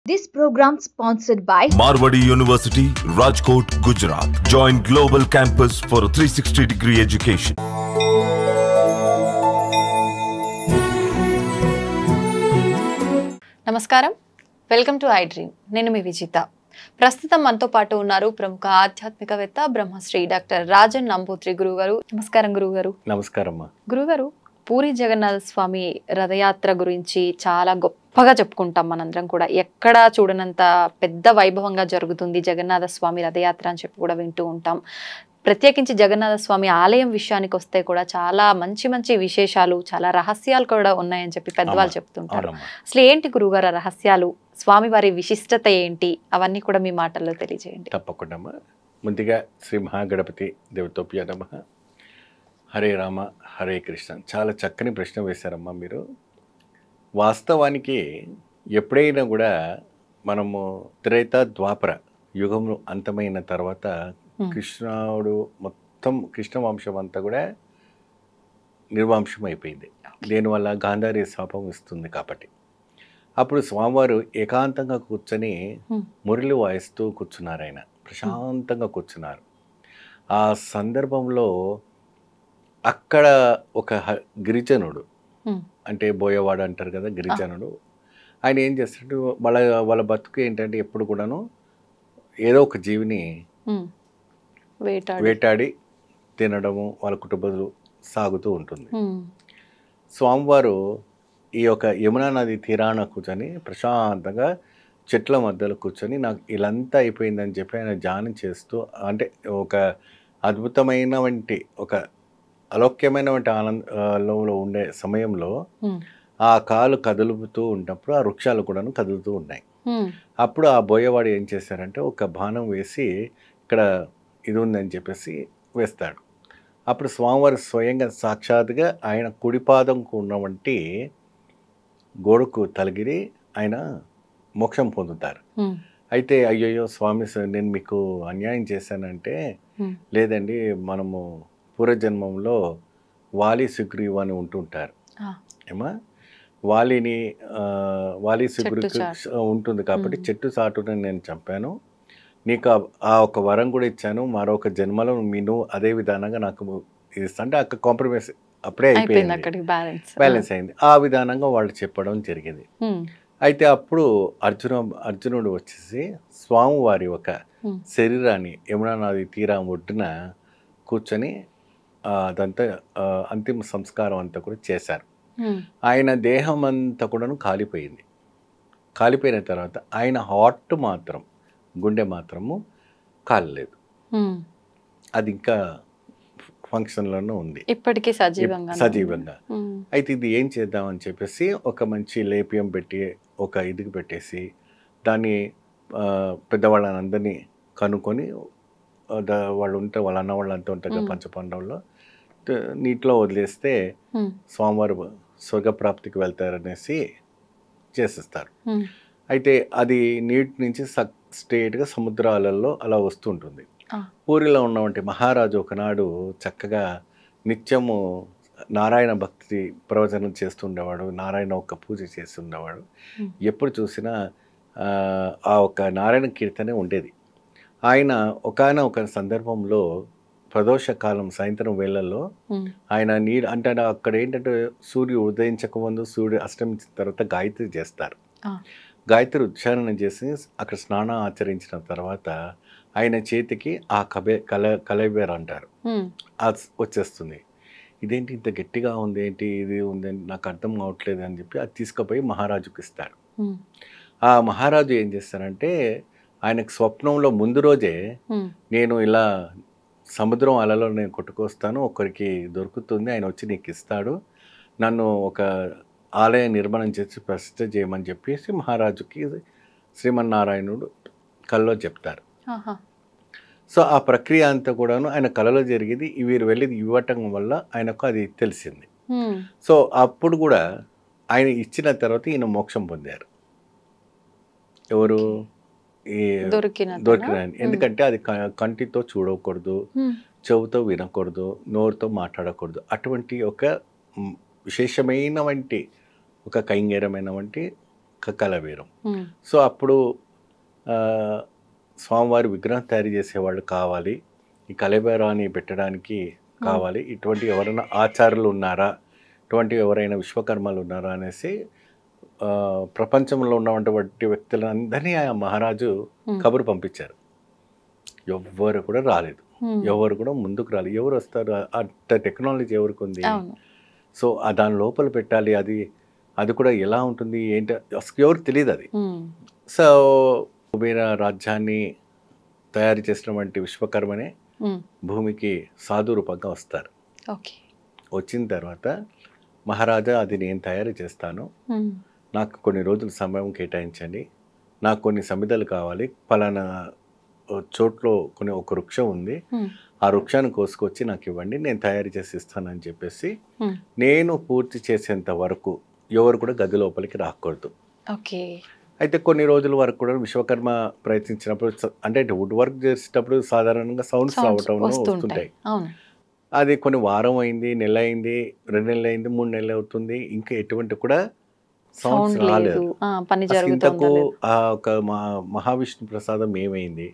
This program sponsored by Marwadi University, Rajkot, Gujarat. Join Global Campus for a 360-degree education. నమస్కారం, welcome to I dream. నేను మీ విజిత. ప్రస్తుతం మనతో పాటు ఉన్నారు ప్రముఖ ఆధ్యాత్మికవేత్త బ్రహ్మశ్రీ డాక్టర్ రాజన్ నంబూత్రి గురుగారు. నమస్కారం గురుగారు. నమస్కారం గురుగారు, పూరి జగన్నాథ స్వామి రథయాత్ర గురించి చాలా గొప్పగా చెప్పుకుంటాం మనందరం కూడా. ఎక్కడా చూడనంత పెద్ద వైభవంగా జరుగుతుంది జగన్నాథ స్వామి రథయాత్ర అని చెప్పి కూడా వింటూ ఉంటాం. ప్రత్యేకించి జగన్నాథ స్వామి ఆలయం విషయానికి వస్తే కూడా చాలా మంచి మంచి విశేషాలు, చాలా రహస్యాలు కూడా ఉన్నాయని చెప్పి పెద్దవాళ్ళు చెప్తుంటారు. అసలు ఏంటి గురుగారు రహస్యాలు, స్వామివారి విశిష్టత ఏంటి, అవన్నీ కూడా మీ మాటల్లో తెలియజేయండి. తప్పకుండా. ముందుగా శ్రీ మహాగణపతి దేవతోప్య నమః. హరే రామ హరే కృష్ణ. చాలా చక్కని ప్రశ్న వేశారమ్మా మీరు. వాస్తవానికి ఎప్పుడైనా కూడా మనము త్రేత ద్వాపర యుగంలో అంతమైన తర్వాత కృష్ణుడు మొత్తం కృష్ణ వంశం అంతా కూడా నిర్వంశం అయిపోయింది. దీనివల్ల గాంధారి శాపం ఇస్తుంది కాబట్టి అప్పుడు స్వామివారు ఏకాంతంగా కూర్చొని మురళి వాయిస్తూ కూర్చున్నారు. ఆయన ప్రశాంతంగా కూర్చున్నారు. ఆ సందర్భంలో అక్కడ ఒక గిరిజనుడు, అంటే బోయవాడు అంటారు కదా, గిరిజనుడు, ఆయన ఏం చేస్తాడు, వాళ్ళ బతుకు ఏంటంటే ఎప్పుడు కూడాను ఏదో ఒక జీవిని వేటాడి తినడము వాళ్ళ కుటుంబాలు సాగుతూ ఉంటుంది. స్వామివారు ఈ యొక్క యమునా నది తీరాన కూర్చొని ప్రశాంతంగా చెట్ల మధ్యలో కూర్చొని నాకు ఇలాంతా అయిపోయిందని చెప్పి ఆయన ధ్యానం చేస్తూ, అంటే ఒక అద్భుతమైన వంటి ఒక అలౌక్యమైనటువంటి ఆనందంలో ఉండే సమయంలో ఆ కాలు కదులుతూ ఉన్నప్పుడు ఆ వృక్షాలు కూడాను కదులుతూ ఉన్నాయి. అప్పుడు ఆ బోయవాడు ఏం చేశారంటే ఒక బాణం వేసి ఇక్కడ ఇది ఉందని చెప్పేసి వేస్తాడు. అప్పుడు స్వామివారి స్వయంగా సాక్షాత్గా ఆయన కుడిపాదంకు ఉన్నవంటి గోడకు తలిగిరి ఆయన మోక్షం పొందుతారు. అయితే అయ్యయ్యో స్వామి నేను మీకు అన్యాయం చేశానంటే, లేదండి మనము పూర్వజన్మంలో వాలి సుగ్రీవు అని ఉంటుంటారు ఏమా, వాలి సుగ్రీవుకి ఉంటుంది కాబట్టి చెట్టు చాటుని నేను చంపాను, నీకు ఆ ఒక వరం కూడా ఇచ్చాను, మరొక జన్మలో నేను అదే విధానంగా నాకు ఇస్తా అంటే అక్కడ కాంప్రమైజ్ అప్పుడే అయిపోయింది, బ్యాలెన్స్ అయింది. ఆ విధానంగా వాళ్ళు చెప్పడం జరిగింది. అయితే అప్పుడు అర్జునుడు వచ్చేసి స్వామివారి ఒక శరీరాన్ని యమునా నది తీరం ఒడ్డున కూర్చొని అదంతా అంతిమ సంస్కారం అంతా కూడా చేశారు. ఆయన దేహం అంతా కూడాను కాలిపోయింది. కాలిపోయిన తర్వాత ఆయన హార్ట్ మాత్రం, గుండె మాత్రము కాలలేదు. అది ఇంకా ఫంక్షన్లోనే ఉంది ఇప్పటికీ సజీవంగా. అయితే ఇది ఏం చేద్దామని చెప్పేసి ఒక మంచి లేప్యం పెట్టి ఒక ఇదికి పెట్టేసి దాన్ని పెద్దవాళ్ళని అందరినీ కనుక్కొని వాళ్ళు ఉంటే వాళ్ళ అన్న వాళ్ళు అంతా ఉంటారు కదా పంచపాండవుల్లో, నీటిలో వదిలేస్తే స్వామివారు స్వర్గప్రాప్తికి వెళ్తారనేసి చేసేస్తారు. అయితే అది నీటి నుంచి స్ట్రేట్గా సముద్రాలలో అలా వస్తుంటుంది. పూరిలో ఉన్నవంటి మహారాజు ఒకనాడు చక్కగా నిత్యము నారాయణ భక్తి ప్రవచనం చేస్తుండేవాడు, నారాయణ ఒక్క పూజ చేస్తుండేవాడు. ఎప్పుడు చూసినా ఆ ఒక్క నారాయణ కీర్తనే ఉండేది. ఆయన ఒక సందర్భంలో ప్రదోషకాలం సాయంత్రం వేళల్లో ఆయన అంటే అక్కడ ఏంటంటే సూర్యుడు ఉదయించక ముందు సూర్యుడు అస్తమించిన తర్వాత గాయత్రి చేస్తారు. గాయత్రి ఉచ్చారణ చేసి అక్కడ స్నానం ఆచరించిన తర్వాత ఆయన చేతికి ఆ కలైబేర్ అంటారు వచ్చేస్తుంది. ఇదేంటి ఇంత గట్టిగా ఉంది, ఏంటి ఇది ఉంది నాకు అర్థం అవట్లేదు అని చెప్పి అది తీసుకుపోయి మహారాజుకి ఇస్తాడు. ఆ మహారాజు ఏం చేస్తారంటే ఆయనకు స్వప్నంలో ముందు రోజే నేను ఇలా సముద్రం అలలో నేను కొట్టుకొస్తాను, ఒకరికి దొరుకుతుంది, ఆయన వచ్చి నీకు ఇస్తాడు, నన్ను ఒక ఆలయ నిర్మాణం చేసి ప్రతిష్ఠ చేయమని చెప్పేసి మహారాజుకి శ్రీమన్నారాయణుడు కలలో చెప్తారు. సో ఆ ప్రక్రియ అంతా కూడాను ఆయన కలలో జరిగింది. వీరు వెళ్ళి ఇవ్వటం వల్ల ఆయనకు అది తెలిసింది. సో అప్పుడు కూడా ఆయన ఇచ్చిన తర్వాత ఈయన మోక్షం పొందారు. ఎవరు దొరికిన ఎందుకంటే అది కంటితో చూడకూడదు, చెవుతో వినకూడదు, నోరుతో మాట్లాడకూడదు. అటువంటి ఒక విశేషమైన వంటి ఒక కైంగర్యమైన వంటి కలవీరం. సో అప్పుడు స్వామివారి విగ్రహం తయారు చేసేవాళ్ళు కావాలి, ఈ కలబేరాన్ని పెట్టడానికి కావాలి, ఇటువంటి ఎవరైనా ఆచార్యులు ఉన్నారా, ఇటువంటి ఎవరైనా విశ్వకర్మలు ఉన్నారా అనేసి ప్రపంచంలో ఉన్నటువంటి వ్యక్తులందరినీ ఆ మహారాజు కబురు పంపించారు. ఎవ్వరు కూడా రాలేదు, ఎవరు కూడా ముందుకు రాలేదు. ఎవరు వస్తారు, అంత టెక్నాలజీ ఎవరికి ఉంది? సో దాని లోపల పెట్టాలి, అది కూడా ఎలా ఉంటుంది ఏంటి అసలు ఎవరు తెలియదు అది. సో కుబేర రాజ్యాన్ని తయారు చేసినటువంటి విశ్వకర్మనే భూమికి సాధు రూపంగా వస్తారు. వచ్చిన తర్వాత మహారాజా అది నేను తయారు చేస్తాను, నాకు కొన్ని రోజులు సమయం కేటాయించండి, నాకు కొన్ని సమిధలు కావాలి, పలానా చోట్లో ఒక వృక్షం ఉంది, ఆ వృక్షాన్ని కోసుకొచ్చి నాకు ఇవ్వండి, నేను తయారు చేసి ఇస్తానని చెప్పేసి నేను పూర్తి చేసేంత వరకు ఎవరు కూడా గది లోపలికి రాకూడదు. అయితే కొన్ని రోజుల వరకు కూడా విశ్వకర్మ ప్రయత్నించినప్పుడు అంటే వుడ్ వర్క్ చేసేటప్పుడు సాధారణంగా సౌండ్స్ రావటం వస్తుంటాయి. అది కొన్ని వారం అయింది, నెల అయింది, 2 నెలలు అయింది, 3 నెలలు అవుతుంది, ఇంకా ఎటువంటి కూడా సౌండ్స్ రాలేదు. ఇంతకు ఆ ఒక మహావిష్ణు ప్రసాదం ఏమైంది,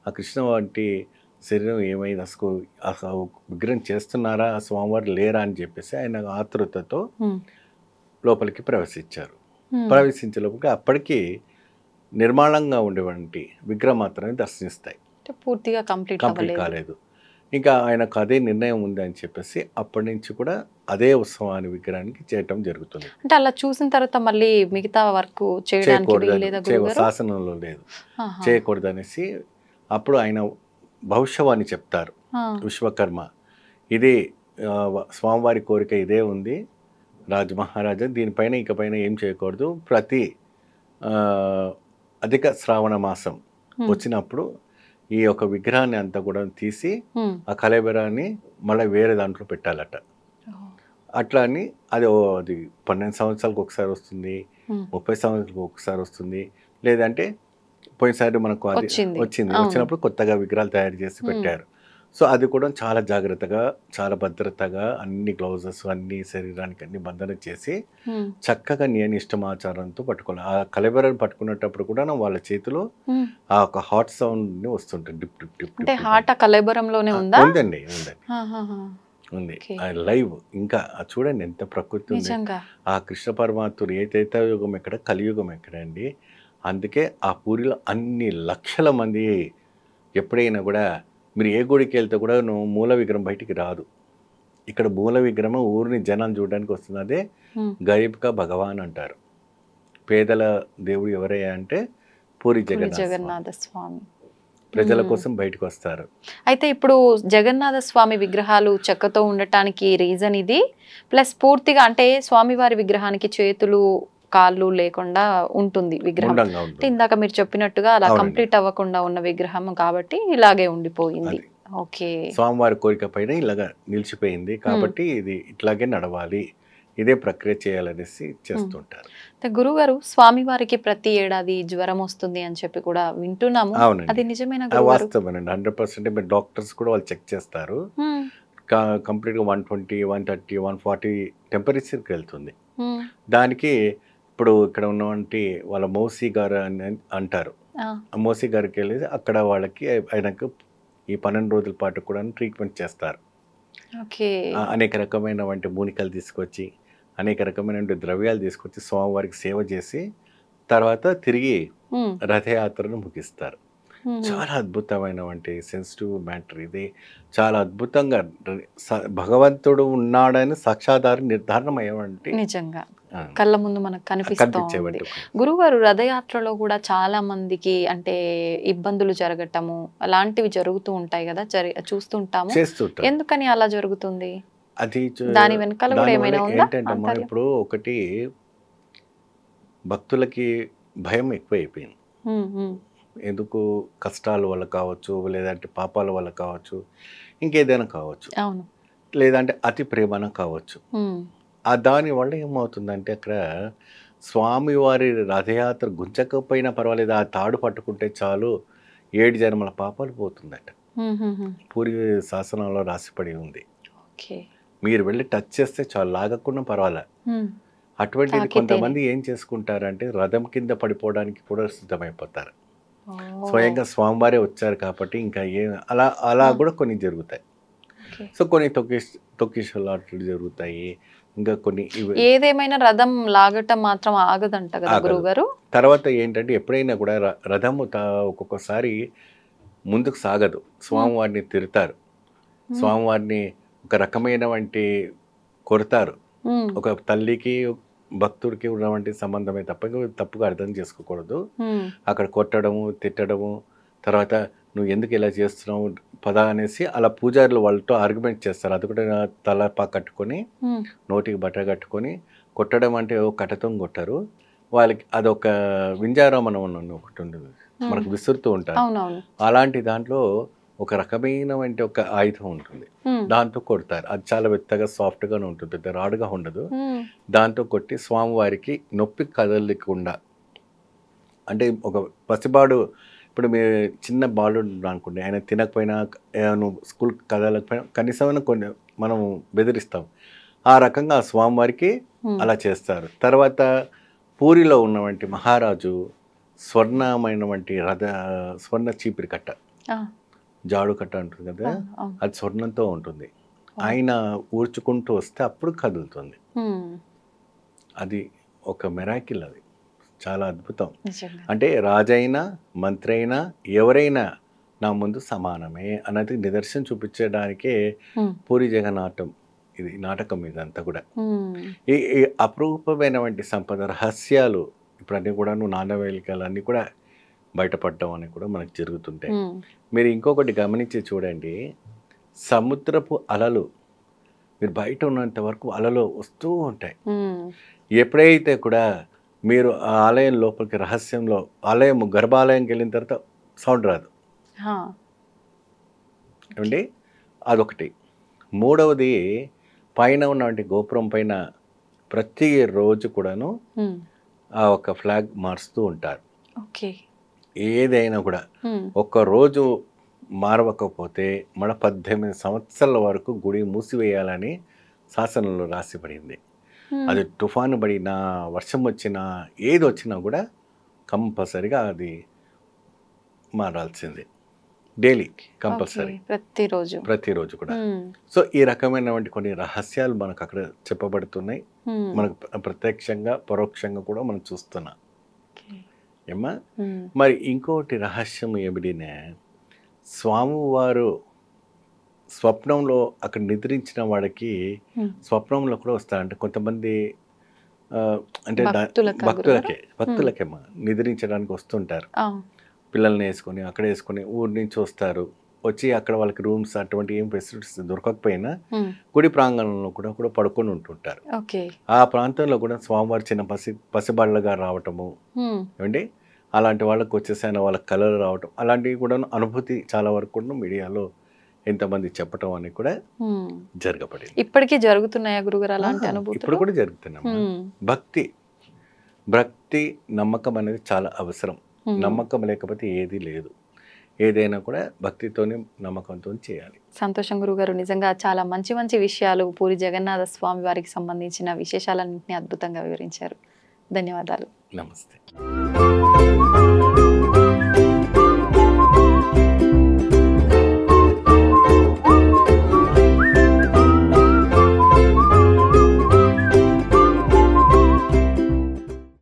ఆ కృష్ణ వంటి శరీరం ఏమైంది, అసలు విగ్రహం చేస్తున్నారా, ఆ స్వామివారు లేరా అని చెప్పేసి ఆయన ఆతృతతో లోపలికి ప్రవేశించారు. ప్రవేశించే లోపలికి అప్పటికి నిర్మాణంగా ఉండేవంటి విగ్రహం మాత్రమే దర్శనిస్తాయి, పూర్తిగా కంప్లీట్ కాలేదు. ఇంకా ఆయనకు అదే నిర్ణయం ఉంది అని చెప్పేసి అప్పటి నుంచి కూడా అదే ఉత్సవాన్ని విగ్రహానికి చేయటం జరుగుతుంది. అంటే అలా చూసిన తర్వాత మళ్ళీ మిగతా వర్క్ చేయకూడదు, శాసనంలో లేదు, చేయకూడదు అనేసి అప్పుడు ఆయన భవిష్యవాణి చెప్తారు విశ్వకర్మ. ఇదే స్వామివారి కోరిక ఇదే ఉంది మహారాజా, దీనిపైన ఇకపైన ఏం చేయకూడదు, ప్రతి అధిక శ్రావణ మాసం వచ్చినప్పుడు ఈ యొక్క విగ్రహాన్ని అంతా కూడా తీసి ఆ కళేబరాన్ని మళ్ళీ వేరే దాంట్లో పెట్టాలట. అట్లా అని అది 12 సంవత్సరాలకు ఒకసారి వస్తుంది, 30 సంవత్సరాలకు ఒకసారి వస్తుంది, లేదంటే పోయినసారి మనకు అది వచ్చినప్పుడు కొత్తగా విగ్రహాలు తయారు చేసి పెట్టారు. సో అది కూడా చాలా జాగ్రత్తగా, చాలా భద్రతగా అన్ని గ్లౌజెస్ అన్ని శరీరానికి అన్ని బంధన చేసి చక్కగా నియమిష్టమాచారంతో పట్టుకోవాలి. ఆ కలబెరాన్ని పట్టుకునేటప్పుడు కూడా వాళ్ళ చేతిలో ఆ ఒక హాట్ సౌండ్ వస్తుంటుంది, డిప్ డిప్ డిప్. అంటే హాట్ కలబెరంలోనే ఉందా? ఉందండి, ఉంది లైవ్. ఇంకా చూడండి ఎంత ప్రకృతి ఉంది. ఆ కృష్ణ పరమాత్ముడు ఏ త్రేతాయుగం ఎక్కడ, కలియుగం ఎక్కడ అండి. అందుకే ఆ పూరిలో అన్ని లక్షల మంది ఎప్పుడైనా కూడా మీరు ఏ గుడికి వెళ్తే కూడా మూల విగ్రహం బయటికి రాదు. ఇక్కడ మూల విగ్రహం ఊరిని జనాలు చూడడానికి వస్తుంది. అదే గరీబ్ కా భగవాన్ అంటారు. పేదల దేవుడు ఎవరయ్యా అంటే పూరి జగన్నాథ స్వామి. ప్రజల కోసం బయటకు వస్తారు. అయితే ఇప్పుడు జగన్నాథ స్వామి విగ్రహాలు చెక్కతో ఉండటానికి రీజన్ ఇది, ప్లస్ పూర్తిగా అంటే స్వామివారి విగ్రహానికి చేతులు కాళ్ళు లేకుండా ఉంటుంది విగ్రహం. ఇందాక మీరు చెప్పినట్టుగా అలా కంప్లీట్ అవ్వకుండా ఉన్న విగ్రహం కాబట్టి ఇలాగే ఉండిపోయింది. ఓకే, స్వామివారి కోరిక పైన ఇలాగా నిలిచిపోయింది కాబట్టి ఇది ఇట్లాగే నడవాలి, ఇదే ప్రక్రియ చేయాలనేసి చేస్తుంటారు. గురుగారు, స్వామివారికి ప్రతి ఏడాది జ్వరం వస్తుంది అని చెప్పి కూడా వింటున్నాము, అది నిజమేనా? వాస్తవమేనండి, 100%. డాక్టర్స్ కూడా వాళ్ళు చెక్ చేస్తారు, కంప్లీట్గా 120, 130, 140 టెంపరేచర్కి వెళ్తుంది. దానికి ఇప్పుడు ఇక్కడ ఉన్నటువంటి వాళ్ళ మౌసి గారు అని అంటారు, మౌసి గారికి వెళ్ళి అక్కడ వాళ్ళకి ఆయనకు ఈ 12 రోజుల పాటు కూడా ట్రీట్మెంట్ చేస్తారు. అనేక రకమైనటువంటి మూలికలు తీసుకొచ్చి, అనేక రకమైన ద్రవ్యాలు తీసుకొచ్చి స్వామివారికి సేవ చేసి తర్వాత తిరిగి రథయాత్రను ముగిస్తారు. చాలా అద్భుతమైనటువంటి సెన్సిటివ్ మ్యాటర్ ఇది. చాలా అద్భుతంగా భగవంతుడు ఉన్నాడని సాక్షాధార నిర్ధారణ అయ్యేవంటి, నిజంగా కళ్ళ ముందు మనకు కనిపిస్తుంది. గురుగారు, రథయాత్రలో కూడా చాలా మందికి అంటే ఇబ్బందులు జరగటము అలాంటివి జరుగుతూ ఉంటాయి కదా, చూస్తుంటాము. ఎందుకని అలా జరుగుతుంది? అది దాని వెనకాల కూడా ఏమైనా ఉందా? ఇప్పుడు ఒకటి భక్తులకి భయం ఎక్కువైపోయింది. ఎందుకు? కష్టాల వల్ల కావచ్చు, లేదంటే పాపాల వల్ల కావచ్చు, ఇంకేదైనా కావచ్చు, లేదంటే అతి ప్రేమన కావచ్చు. ఆ దాని వల్ల ఏమవుతుందంటే అక్కడ స్వామివారి రథయాత్ర గుంజకపోయినా పర్వాలేదు, ఆ తాడు పట్టుకుంటే చాలు 7 జన్మల పాపాలు పోతుందట. పూరి శాసనంలో రాసిపడి ఉంది. మీరు వెళ్ళి టచ్ చేస్తే చాలు, లాగకుండా పర్వాలే, అటువంటిది తాకితేనే. కొంతమంది ఏం చేసుకుంటారంటే రథం కింద పడిపోవడానికి కూడా సిద్ధమైపోతారు. స్వయంగా స్వామివారే వచ్చారు కాబట్టి ఇంకా అలా అలా కూడా కొన్ని జరుగుతాయి. సో కొన్ని తొక్కిసలాట్లు జరుగుతాయి. ఇంకా కొన్ని ఏదేమైనా రథం లాగటం మాత్రం ఆగదంట కదా గురువు గారు. తర్వాత ఏంటంటే ఎప్పుడైనా కూడా రథము ఒక్కొక్కసారి ముందుకు సాగదు. స్వామివారిని తిరుతారు, స్వామివారిని ఒక రకమైనటువంటి కొడతారు. ఒక తల్లికి భక్తుడికి ఉన్నటువంటి సంబంధమే తప్పుగా అర్థం చేసుకోకూడదు. అక్కడ కొట్టడము, తిట్టడము, తర్వాత నువ్వు ఎందుకు ఇలా చేస్తున్నావు పదా అనేసి అలా పూజారులు వాళ్ళతో ఆర్గ్యుమెంట్ చేస్తారు. అది కూడా తలపా కట్టుకొని నోటికి బట్ట కట్టుకొని కొట్టడం అంటే కట్టతో కొట్టారు. వాళ్ళకి అదొక వింజారామణం అని ఒకటి ఉంటుంది, మనకు విసురుతూ ఉంటారు. అలాంటి దాంట్లో ఒక రకమైనటువంటి ఒక ఆయుధం ఉంటుంది, దాంతో కొడతారు. అది చాలా మెత్తగా సాఫ్ట్గానే ఉంటుంది, పెద్ద రాడుగా ఉండదు. దాంతో కొట్టి స్వామివారికి నొప్పి కదలకుండా, అంటే ఒక పసిబాడు, ఇప్పుడు మీరు చిన్న బాలుడు అనుకోండి, ఆయన తినకపోయినా నువ్వు స్కూల్ కదలకపోయినా కనీసమైన కొన్ని మనం బెదిరిస్తాం. ఆ రకంగా ఆ స్వామివారికి అలా చేస్తారు. తర్వాత పూరిలో ఉన్నటువంటి మహారాజు స్వర్ణమైనటువంటి స్వర్ణ చీపిరి కట్ట, జాడు కట్ట ఉంటుంది కదా, అది స్వర్ణంతో ఉంటుంది. ఆయన ఊర్చుకుంటూ వస్తే అప్పుడు కదులుతుంది. అది ఒక మిరాకిల్, అది చాలా అద్భుతం. అంటే రాజైనా మంత్రి అయినా ఎవరైనా నా ముందు సమానమే అన్నది నిదర్శనం చూపించడానికే పూరి జగన్నాటం, ఇది నాటకం ఇదంతా కూడా. ఈ అపరూపమైనటువంటి సంపద రహస్యాలు ఇప్పుడు అన్నీ కూడా నాణ్యవేలికలు అన్నీ కూడా బయటపడడం అని కూడా మనకు జరుగుతుంటాయి. మీరు ఇంకొకటి గమనించి చూడండి, సముద్రపు అలలు మీరు బయట ఉన్నంత వరకు అలలు వస్తూ ఉంటాయి. ఎప్పుడైతే కూడా మీరు ఆ ఆలయం లోపలికి రహస్యంలో గర్భాలయంకి వెళ్ళిన తర్వాత సౌండ్ రాదు ఏమండి, అదొకటి. మూడవది, పైన ఉన్నటువంటి గోపురం పైన ప్రతిరోజు కూడాను ఆ ఒక ఫ్లాగ్ మారుస్తూ ఉంటారు. ఏదైనా కూడా ఒక్కరోజు మారవకపోతే మన 18 సంవత్సరాల వరకు గుడి మూసివేయాలని శాసనంలో రాసిపడింది. అది తుఫాను పడినా, వర్షం వచ్చినా, ఏది వచ్చినా కూడా కంపల్సరిగా అది మారాల్సిందే, డైలీ కంపల్సరీ, ప్రతిరోజు కూడా. సో ఈ రకమైనటువంటి కొన్ని రహస్యాలు మనకు అక్కడ చెప్పబడుతున్నాయి, మనకు ప్రత్యక్షంగా పరోక్షంగా కూడా మనం చూస్తున్నాం ఏమ్మా. మరి ఇంకోటి రహస్యం ఏమిటినే, స్వామివారు స్వప్నంలో అక్కడ నిద్రించిన వాడికి స్వప్నంలో కూడా వస్తారంటే కొంతమంది, అంటే భక్తులకేమ్మా నిద్రించడానికి వస్తుంటారు. పిల్లల్ని వేసుకొని అక్కడ వేసుకొని ఊరి నుంచి వస్తారు, వచ్చి అక్కడ వాళ్ళకి రూమ్స్ అటువంటి ఏం ఫెసిలిటీస్ దొరకకపోయినా గుడి ప్రాంగణంలో కూడా పడుకొని ఉంటుంటారు. ఆ ప్రాంతంలో కూడా స్వామివారి చిన్న పసిబళ్ళగా రావటము ఏమండి, అలాంటి వాళ్ళకి వచ్చేసాన వాళ్ళకి కలర్ రావటం, అలాంటివి కూడా అనుభూతి చాలా వరకు కూడా మీడియాలో ఎంతమంది చెప్పటం అని కూడా జరగబడింది. ఇప్పటికీ జరుగుతున్నాయా గురుగారు అలాంటి అనుభూతులు? ఇప్పుడు కూడా జరుగుతున్నాయి. భక్తి నమ్మకం అనేది చాలా అవసరం. నమ్మకం లేకపోతే ఏది లేదు. ఏదైనా కూడా భక్తితోనే నమ్మకంతో చేయాలి. సంతోషం గురుగారు, నిజంగా చాలా మంచి మంచి విషయాలు పూరి జగన్నాథ స్వామి వారికి సంబంధించిన విశేషాలన్నింటినీ అద్భుతంగా వివరించారు. ధన్యవాదాలు. నమస్తే.